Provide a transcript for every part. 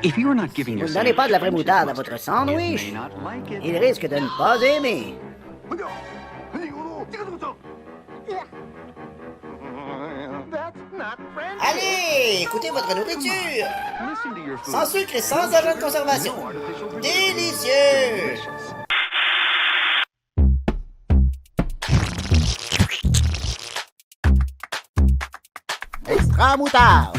If you're not giving Vous your ne donnez pas de la vraie sandwich moutarde à attention, votre you sandwich. may not like it. Il risque de ne pas aimer. Allez, écoutez votre nourriture. Listen to your food. Sans sucre et sans agent de conservation. No artificial preservatives. Délicieux. Delicious. Extra moutarde.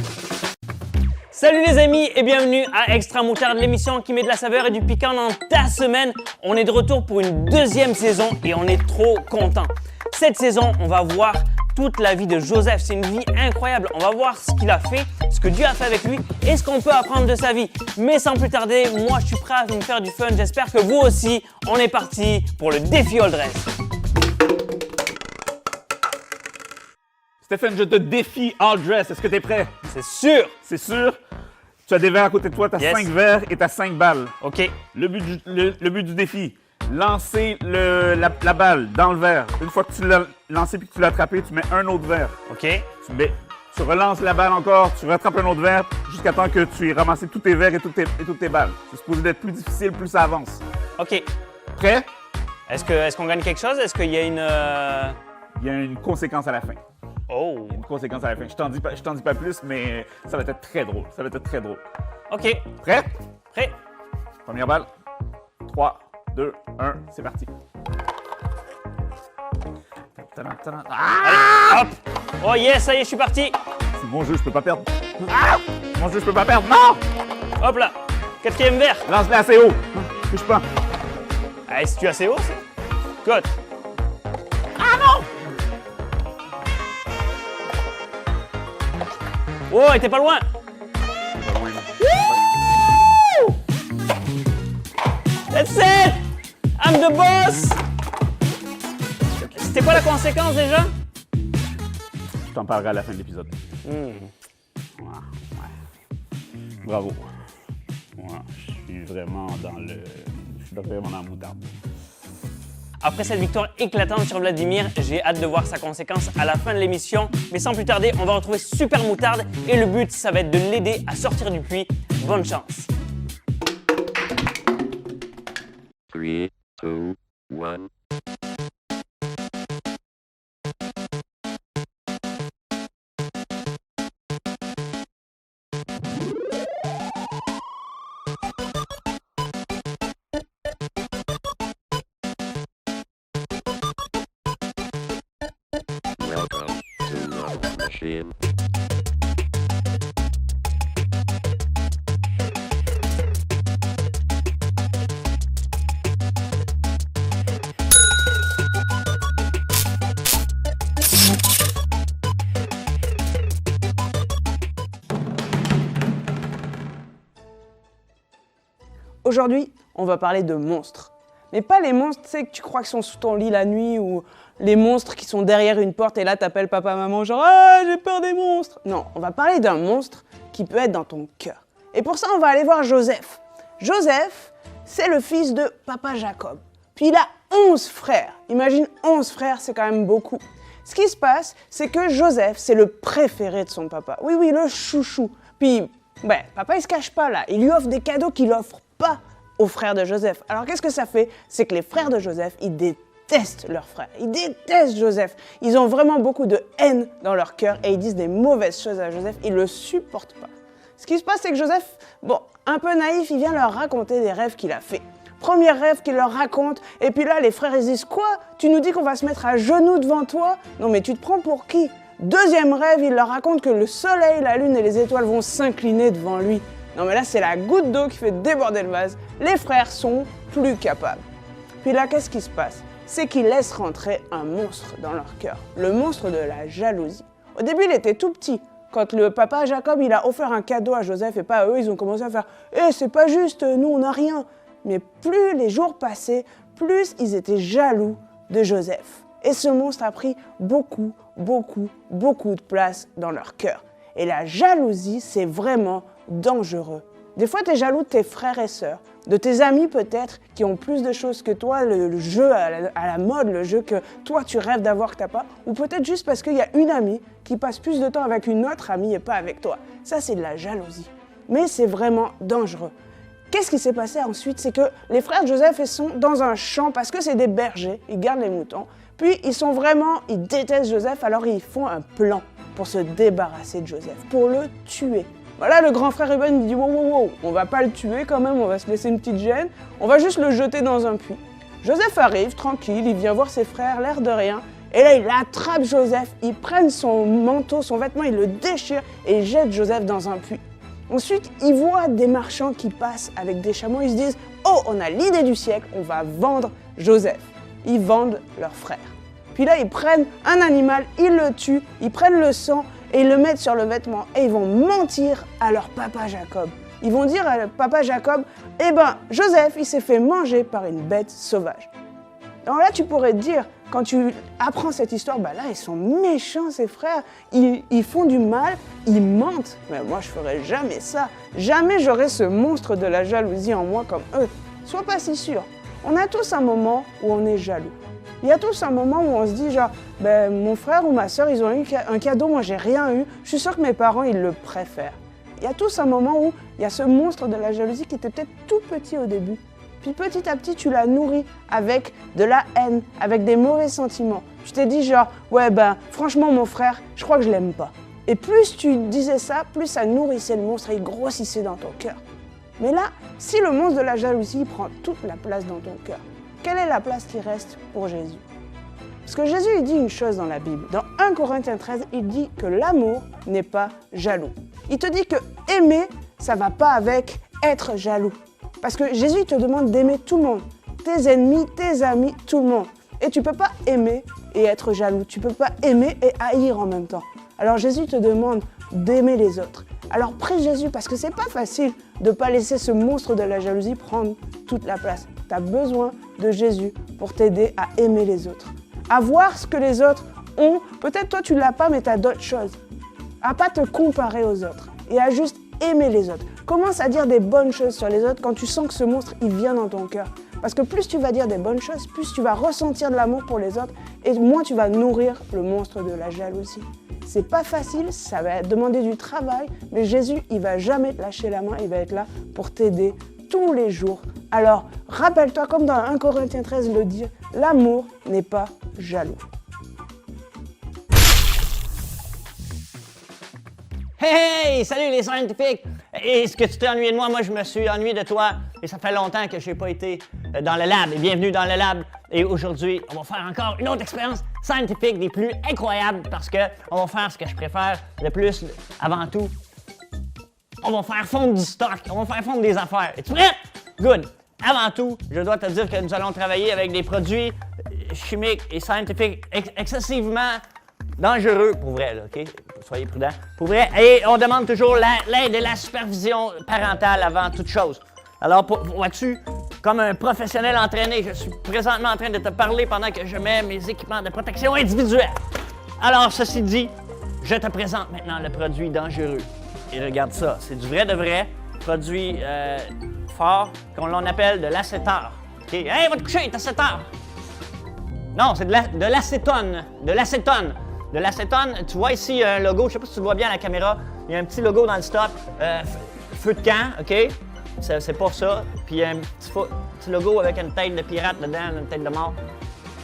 Salut les amis et bienvenue à Extra Moutarde, l'émission qui met de la saveur et du piquant dans ta semaine. On est de retour pour une deuxième saison et on est trop content. Cette saison, on va voir toute la vie de Joseph. C'est une vie incroyable. On va voir ce qu'il a fait, ce que Dieu a fait avec lui et ce qu'on peut apprendre de sa vie. Mais sans plus tarder, moi je suis prêt à me faire du fun. J'espère que vous aussi. On est parti pour le défi All Dress. Stéphane, je te défie All Dress. Est-ce que tu es prêt? C'est sûr. C'est sûr? Tu as des verres à côté de toi, tu as Yes. 5 verres et tu as 5 balles. OK. Le but du défi, lancer la balle dans le verre. Une fois que tu l'as lancé et que tu l'as attrapé, tu mets un autre verre. OK. Tu relances la balle encore, tu rattrapes un autre verre jusqu'à temps que tu aies ramassé tous tes verres et toutes tes balles. C'est supposé d'être plus difficile plus ça avance. OK. Prêt? Est-ce qu'on gagne quelque chose? Est-ce qu'il y a une... Il y a une conséquence à la fin. Oh. Une conséquence à la fin. Je t'en dis pas plus, mais ça va être très drôle. Ça va être très drôle. OK. Prêt? Prêt? Première balle. 3, 2, 1, c'est parti. Ah! Hop. Oh yes, ça y est, je suis parti. C'est mon jeu, je peux pas perdre. Ah! Mon jeu, je peux pas perdre. Non! Hop là. Quatrième verre. Lance-la assez haut. Touche pas. Allez, si tu es assez haut, c'est... Good. Ah non! Oh, elle était pas loin. That's it! I'm the boss! C'était quoi la conséquence déjà? Je t'en parlerai à la fin de l'épisode. Ouais. Bravo. Ouais, je suis vraiment dans le... Je suis vraiment dans la moutarde. Après cette victoire éclatante sur Vladimir, j'ai hâte de voir sa conséquence à la fin de l'émission. Mais sans plus tarder, on va retrouver Super Moutarde et le but, ça va être de l'aider à sortir du puits. Bonne chance! 3, 2, 1. Welcome to Love Machine. Aujourd'hui, on va parler de monstres. Mais pas les monstres, tu sais, que tu crois qu'ils sont sous ton lit la nuit ou les monstres qui sont derrière une porte et là t'appelles papa, maman, genre « Ah, j'ai peur des monstres !» Non, on va parler d'un monstre qui peut être dans ton cœur. Et pour ça, on va aller voir Joseph. Joseph, c'est le fils de papa Jacob. Puis il a 11 frères. Imagine 11 frères, c'est quand même beaucoup. Ce qui se passe, c'est que Joseph, c'est le préféré de son papa. Oui, oui, le chouchou. Puis, papa, il se cache pas là. Il lui offre des cadeaux qu'il offre pas aux frères de Joseph. Alors qu'est-ce que ça fait? C'est que les frères de Joseph, ils détestent leur frère. Ils détestent Joseph. Ils ont vraiment beaucoup de haine dans leur cœur et ils disent des mauvaises choses à Joseph. Ils le supportent pas. Ce qui se passe, c'est que Joseph, un peu naïf, il vient leur raconter des rêves qu'il a fait. Premier rêve qu'il leur raconte, et puis là, les frères, ils disent « Quoi? Tu nous dis qu'on va se mettre à genoux devant toi? Non mais tu te prends pour qui ?» Deuxième rêve, il leur raconte que le soleil, la lune et les étoiles vont s'incliner devant lui. Non mais là, c'est la goutte d'eau qui fait déborder le vase. Les frères sont plus capables. Puis là, qu'est-ce qui se passe? C'est qu'ils laissent rentrer un monstre dans leur cœur. Le monstre de la jalousie. Au début, il était tout petit. Quand le papa Jacob, il a offert un cadeau à Joseph et pas à eux, ils ont commencé à faire « Eh, c'est pas juste, nous, on n'a rien !» Mais plus les jours passaient, plus ils étaient jaloux de Joseph. Et ce monstre a pris beaucoup de place dans leur cœur. Et la jalousie, c'est vraiment dangereux. Des fois, tu es jaloux de tes frères et sœurs, de tes amis peut-être, qui ont plus de choses que toi, le jeu à la mode, le jeu que toi tu rêves d'avoir que tu n'as pas, ou peut-être juste parce qu'il y a une amie qui passe plus de temps avec une autre amie et pas avec toi. Ça, c'est de la jalousie. mais c'est vraiment dangereux. Qu'est-ce qui s'est passé ensuite? C'est que les frères Joseph ils sont dans un champ parce que c'est des bergers, ils gardent les moutons. Puis ils détestent Joseph, alors ils font un plan pour se débarrasser de Joseph, pour le tuer. Voilà, le grand frère Ruben il dit wow, on va pas le tuer quand même, on va se laisser une petite gêne, on va juste le jeter dans un puits. Joseph arrive, tranquille, il vient voir ses frères, l'air de rien, et là il attrape Joseph, ils prennent son manteau, son vêtement, ils le déchirent et ils jettent Joseph dans un puits. Ensuite, ils voient des marchands qui passent avec des chameaux, ils se disent « Oh, on a l'idée du siècle, on va vendre Joseph ». Ils vendent leur frère. Puis là, ils prennent un animal, ils le tuent, ils prennent le sang et ils le mettent sur le vêtement et ils vont mentir à leur papa Jacob. Ils vont dire à papa Jacob « Eh ben, Joseph, il s'est fait manger par une bête sauvage ». Alors là, tu pourrais te dire, quand tu apprends cette histoire, bah là, ils sont méchants, ces frères. Ils font du mal, ils mentent. Mais moi, je ferais jamais ça. Jamais j'aurais ce monstre de la jalousie en moi comme eux. Sois pas si sûr. On a tous un moment où on est jaloux. Il y a tous un moment où on se dit genre, ben, mon frère ou ma soeur, ils ont eu un cadeau, moi, j'ai rien eu. Je suis sûre que mes parents, ils le préfèrent. Il y a tous un moment où il y a ce monstre de la jalousie qui était peut-être tout petit au début. Puis petit à petit, tu l'as nourri avec de la haine, avec des mauvais sentiments. Tu t'es dit genre, ouais ben, franchement mon frère, je crois que je l'aime pas. Et plus tu disais ça, plus ça nourrissait le monstre et il grossissait dans ton cœur. Mais là, si le monstre de la jalousie prend toute la place dans ton cœur, quelle est la place qui reste pour Jésus? Parce que Jésus, il dit une chose dans la Bible. Dans 1 Corinthiens 13, il dit que l'amour n'est pas jaloux. Il te dit que aimer, ça va pas avec être jaloux. Parce que Jésus te demande d'aimer tout le monde, tes ennemis, tes amis, tout le monde. Et tu ne peux pas aimer et être jaloux, tu ne peux pas aimer et haïr en même temps. Alors Jésus te demande d'aimer les autres. Alors prie Jésus parce que c'est pas facile de ne pas laisser ce monstre de la jalousie prendre toute la place. Tu as besoin de Jésus pour t'aider à aimer les autres. À voir ce que les autres ont, peut-être toi tu ne l'as pas mais tu as d'autres choses. À pas te comparer aux autres et à juste aimer les autres. Commence à dire des bonnes choses sur les autres quand tu sens que ce monstre, il vient dans ton cœur. Parce que plus tu vas dire des bonnes choses, plus tu vas ressentir de l'amour pour les autres et moins tu vas nourrir le monstre de la jalousie. C'est pas facile, ça va demander du travail, mais Jésus, il va jamais te lâcher la main, il va être là pour t'aider tous les jours. Alors, rappelle-toi, comme dans 1 Corinthiens 13 le dit, l'amour n'est pas jaloux. Hey, salut les scientifiques! Est-ce que tu t'es ennuyé de moi? Moi, je me suis ennuyé de toi et ça fait longtemps que je n'ai pas été dans le lab. Et bienvenue dans le lab. Et aujourd'hui, on va faire encore une autre expérience scientifique des plus incroyables parce qu'on va faire ce que je préfère le plus avant tout. On va faire fondre du stock, on va faire fondre des affaires. Es-tu prêt? Good! Avant tout, je dois te dire que nous allons travailler avec des produits chimiques et scientifiques excessivement dangereux, pour vrai, là, OK? Soyez prudents. Pour vrai, et on demande toujours l'aide et la supervision parentale avant toute chose. Alors, vois-tu, comme un professionnel entraîné, je suis présentement en train de te parler pendant que je mets mes équipements de protection individuelle. Alors, ceci dit, je te présente maintenant le produit dangereux. Et regarde ça, c'est du vrai de vrai, produit fort, qu'on appelle de l'acétar. OK? Hey, va te coucher, t'acétar! Non, c'est de l'acétone. De l'acétone. De l'acétone, tu vois ici un logo, je sais pas si tu le vois bien à la caméra, il y a un petit logo dans le stop, feu de camp, OK? C'est pas ça. Puis il y a un petit logo avec une tête de pirate dedans, une tête de mort.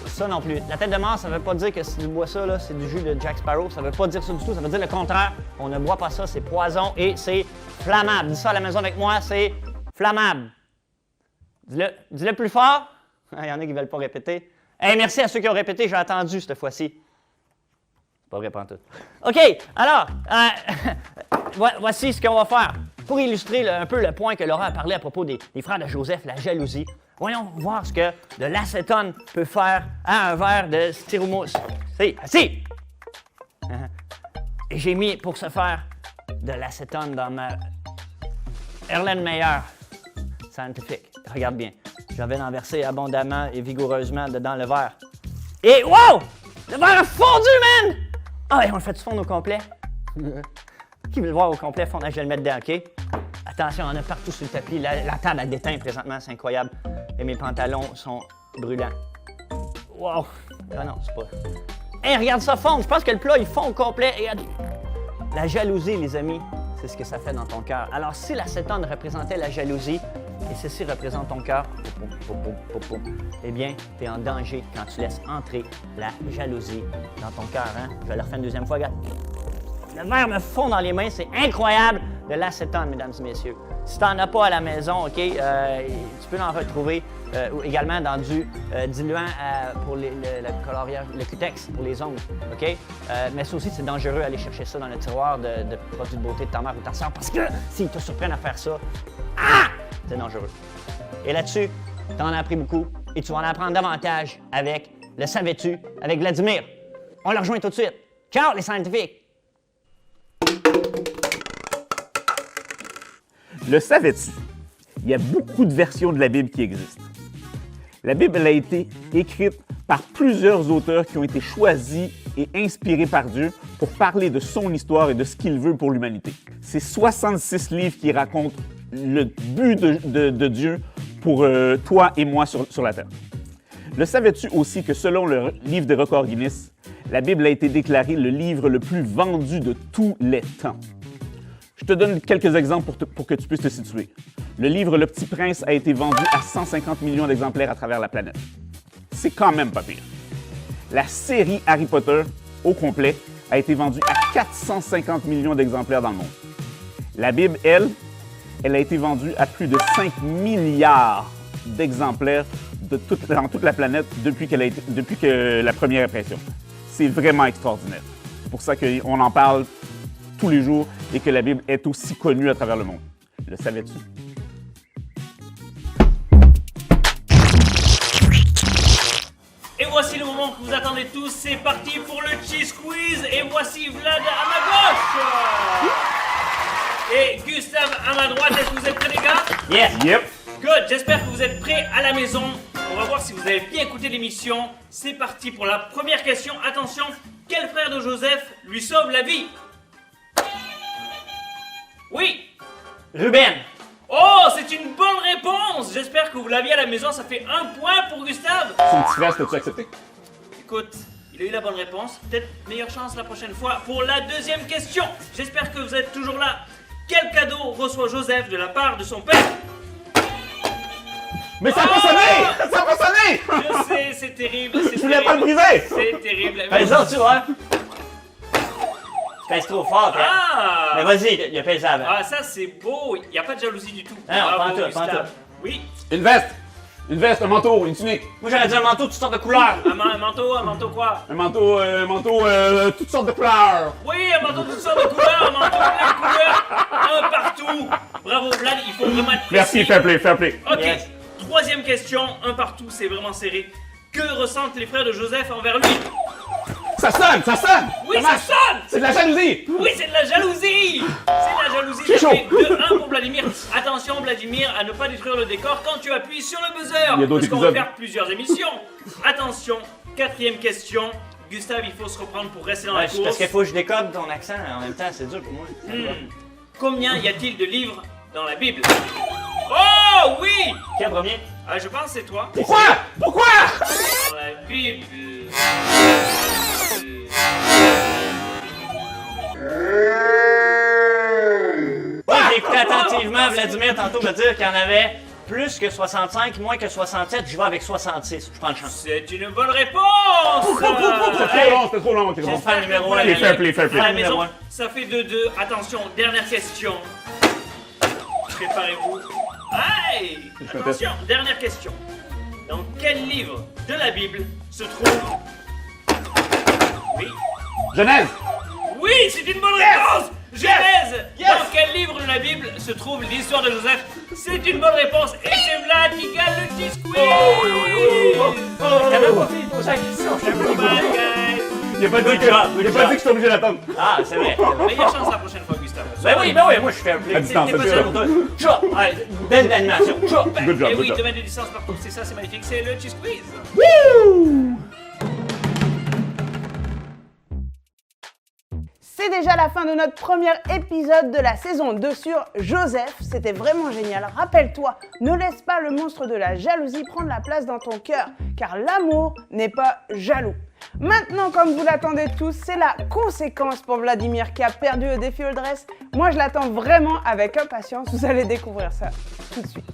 Ça non plus. La tête de mort, ça veut pas dire que si tu bois ça, là, c'est du jus de Jack Sparrow. Ça veut pas dire ça du tout, ça veut dire le contraire. On ne boit pas ça, c'est poison et c'est flammable. Dis ça à la maison avec moi, c'est flammable. Dis-le plus fort. Il y en a qui veulent pas répéter. Hey, merci à ceux qui ont répété, j'ai attendu cette fois-ci. Pas vrai pantoute. OK, alors, voici ce qu'on va faire. Pour illustrer un peu le point que Laura a parlé à propos des frères de Joseph, la jalousie, voyons voir ce que de l'acétone peut faire à un verre de styromousse. Si! Et j'ai mis, pour ce faire, de l'acétone dans ma Erlenmeyer scientifique. Regarde bien, j'avais renversé abondamment et vigoureusement dedans le verre. Et wow! Le verre a fondu, man! Ah, et on le fait fondre au complet? Qui veut le voir au complet fondre? Je vais le mettre dedans, OK? Attention, on en a partout sur le tapis. La table, elle déteint présentement, c'est incroyable. Et mes pantalons sont brûlants. Wow! Ah non, c'est pas... Hey, regarde ça fondre! Je pense que le plat, il fond au complet. Et... La jalousie, les amis, c'est ce que ça fait dans ton cœur. Alors, si l'acétone représentait la jalousie et ceci représente ton cœur, eh bien, tu es en danger quand tu laisses entrer la jalousie dans ton cœur. Hein? Je vais le refaire une deuxième fois, regarde. Le verre me fond dans les mains, c'est incroyable de l'acétone, mesdames et messieurs. Si tu n'en as pas à la maison, OK, tu peux en retrouver également dans du diluant pour le coloriage, le cutex pour les ongles, OK? Mais ça aussi, c'est dangereux d'aller chercher ça dans le tiroir de produits de beauté de ta mère ou ta soeur parce que s'ils te surprennent à faire ça, c'est dangereux. Et là-dessus, tu en as appris beaucoup et tu vas en apprendre davantage avec Le Savais-tu avec Vladimir. On le rejoint tout de suite. Ciao, les scientifiques! Le savais-tu? Il y a beaucoup de versions de la Bible qui existent. La Bible elle a été écrite par plusieurs auteurs qui ont été choisis et inspirés par Dieu pour parler de son histoire et de ce qu'il veut pour l'humanité. C'est 66 livres qui racontent le but de Dieu pour toi et moi sur la terre. Le savais-tu aussi que selon le livre des records Guinness, la Bible a été déclarée le livre le plus vendu de tous les temps? Je te donne quelques exemples pour que tu puisses te situer. Le livre Le Petit Prince a été vendu à 150 millions d'exemplaires à travers la planète. C'est quand même pas pire. La série Harry Potter, au complet, a été vendue à 450 millions d'exemplaires dans le monde. La Bible, elle a été vendue à plus de 5 milliards d'exemplaires dans toute la planète depuis que la première impression. C'est vraiment extraordinaire. C'est pour ça qu'on en parle tous les jours et que la Bible est aussi connue à travers le monde. Le savais-tu? Et voici le moment que vous attendez tous, c'est parti pour le Cheese Quiz et voici Vlad à ma gauche et Gustave à ma droite. Est-ce que vous êtes prêts les gars? Yes! Yep! Good, j'espère que vous êtes prêts à la maison. On va voir si vous avez bien écouté l'émission. C'est parti pour la première question. Attention, quel frère de Joseph lui sauve la vie? Oui! Ruben! Oh, c'est une bonne réponse! J'espère que vous l'aviez à la maison, ça fait 1 point pour Gustave. Son petit frère, t'as-tu accepté? Écoute, il a eu la bonne réponse. Peut-être meilleure chance la prochaine fois pour la deuxième question. J'espère que vous êtes toujours là. Quel cadeau reçoit Joseph de la part de son père? Mais ça a pas sonné! Ça a pas sonné! Je sais, c'est terrible. Je voulais pas le briser! C'est terrible. Fais ça, tu vois! Pèse trop fort, hein? Ah! Mais vas-y, il a fait ça avant. Ah, ça c'est beau. Il n'y a pas de jalousie du tout. Non, Bravo, pas en tout, Gustave. pas en tout. Oui, Une veste, un manteau, une tunique. Moi, j'aurais dit un manteau de toutes sortes de couleurs. un manteau quoi? Un manteau, toutes sortes de couleurs. Oui, un manteau de toutes sortes de couleurs, un manteau de plein de couleurs, un partout. Bravo Vlad, il faut vraiment être précis. Merci, fair play. Ok, Yes. Troisième question, un partout, c'est vraiment serré. Que ressentent les frères de Joseph envers lui? Ça sonne! Oui, ça marche. sonne! C'est de la jalousie! Oui, c'est de la jalousie! C'est de la jalousie. C'est Ça chaud. fait 2-1 pour Vladimir. Attention, Vladimir, à ne pas détruire le décor quand tu appuies sur le buzzer. Il y a d'autres parce qu'on va épisodes. faire plusieurs émissions. Attention, quatrième question. Gustave, il faut se reprendre pour rester dans la Ouais, course. parce qu'il faut que je décode ton accent en même temps, c'est dur pour moi. Combien y a-t-il de livres dans la Bible? Oh oui! Qui est le premier? Ah, je pense que c'est toi. Pourquoi? Dans la Bible. Moi, j'ai écouté attentivement Vladimir tantôt me dire qu'il y en avait plus que 65, moins que 67. Je vais avec 66. Je prends le chance. C'est une bonne réponse! C'était trop long, ok, bon. Fan numéro 1. Allez, fair play. À la Fan numéro maison, 1. ça fait 2-2. Attention, dernière question. Préparez-vous. Hey! Attention, dernière question. Dans quel livre de la Bible se trouve... Oui. Genèse! Oui, c'est une bonne réponse! Genèse! Dans quel livre de la Bible se trouve l'histoire de Joseph? C'est une bonne réponse et c'est Vlad qui gagne le Cheese Quiz! T'as même pas fini de poser la question. Je sais pas. Bye, guys! Il a pas dit que je suis obligé d'attendre. Ah, c'est vrai. Meilleure chance la prochaine fois, Gustave. Ben oui, moi je fais un play. À distance, T'es pas c'est seul sûr. pour toi. Chop! Allez, belle animation. Chop! Good job, Et good oui, job. 2 mètres de distance partout, c'est ça, c'est magnifique, c'est le Cheese Quiz! C'est déjà la fin de notre premier épisode de la saison 2 sur Joseph. C'était vraiment génial. Rappelle-toi, ne laisse pas le monstre de la jalousie prendre la place dans ton cœur, car l'amour n'est pas jaloux. Maintenant, comme vous l'attendez tous, c'est la conséquence pour Vladimir qui a perdu le défi All Dress. Moi, je l'attends vraiment avec impatience. Vous allez découvrir ça tout de suite.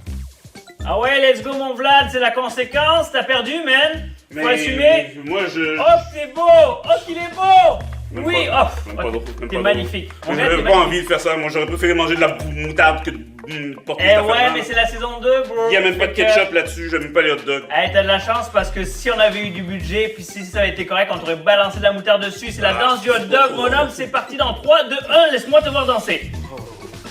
Ah ouais, let's go mon Vlad, c'est la conséquence, t'as perdu, man. Faut assumer. Moi, je. Oh, c'est beau. Oh, qu'il est beau. Même Oui, pas- oh, même pas drôle, même t'es pas magnifique. drôle. Honnête, J'avais t'es pas magnifique. envie de faire ça. Moi, j'aurais préféré manger de la moutarde que de porter Eh cette ouais, affaire-là. mais c'est la saison 2, bro. Il y a même pas de Fait que- ketchup là-dessus. J'aime pas les hot dogs. Eh, t'as de la chance parce que si on avait eu du budget, puis si ça avait été correct, on t'aurait balancé de la moutarde dessus. C'est la danse du hot dog, mon homme. C'est parti dans 3, 2, 1. Laisse-moi te voir danser.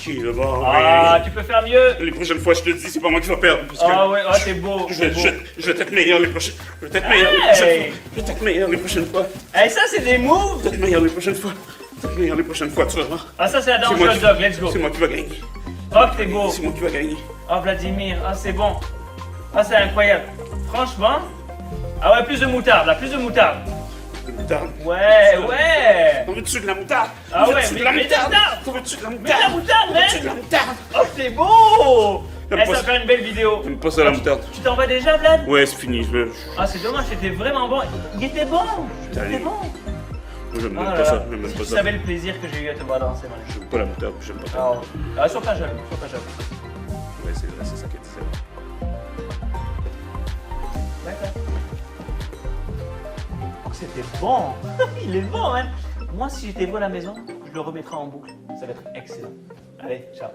Ok, là, bon. Ah, ouais. tu peux faire mieux. Les prochaines fois, je te dis, c'est pas moi qui va perdre. Parce que Ah ouais, oh, t'es beau. je t'es vais, beau. je vais être meilleur les prochaines. Je vais être meilleur les Hey! prochaines fois. Je vais être meilleur les prochaines fois. Eh, ça, c'est des moves. Je vais être meilleur les prochaines fois. Je vais être meilleur les prochaines fois, tu vas voir. Ah, ça, c'est la danse C'est du moi hot qui- dog. Let's go. C'est moi qui va gagner. Oh, t'es beau. C'est moi qui va gagner. Oh, Vladimir. Ah, c'est bon. Ah, c'est incroyable. Franchement. Ah ouais, plus de moutarde, là. Plus de moutarde. De la moutarde. Ouais, ouais. T'en veux-tu de la moutarde? Ah T'en ouais, veux-tu mais de la mets de la moutarde? moutarde. T'en veux-tu de la Mets de moutarde? la moutarde, T'en veux-tu de man. la moutarde? Oh, c'est beau. J'aime Eh, pas ça ça. va faire une belle vidéo. J'aime pas ça la moutarde. Tu t'en vas déjà, Vlad? Ouais, c'est fini. Ah, c'est dommage, c'était vraiment bon. Il était bon. Il Allez. était bon. Moi, j'aime Ah même là pas ça. là. J'aime même Si pas tu ça. savais le plaisir que j'ai eu à te voir danser, man. J'aime pas la moutarde. J'aime pas ça. Ah, ah, sois pas jaloux, sois pas jaloux. Ouais, c'est vrai, c'est ça qui est différent. D'accord. Oh, c'était bon. Il est bon, hein. Moi, si j'étais vous à la maison, je le remettrais en boucle. Ça va être excellent. Allez, ciao.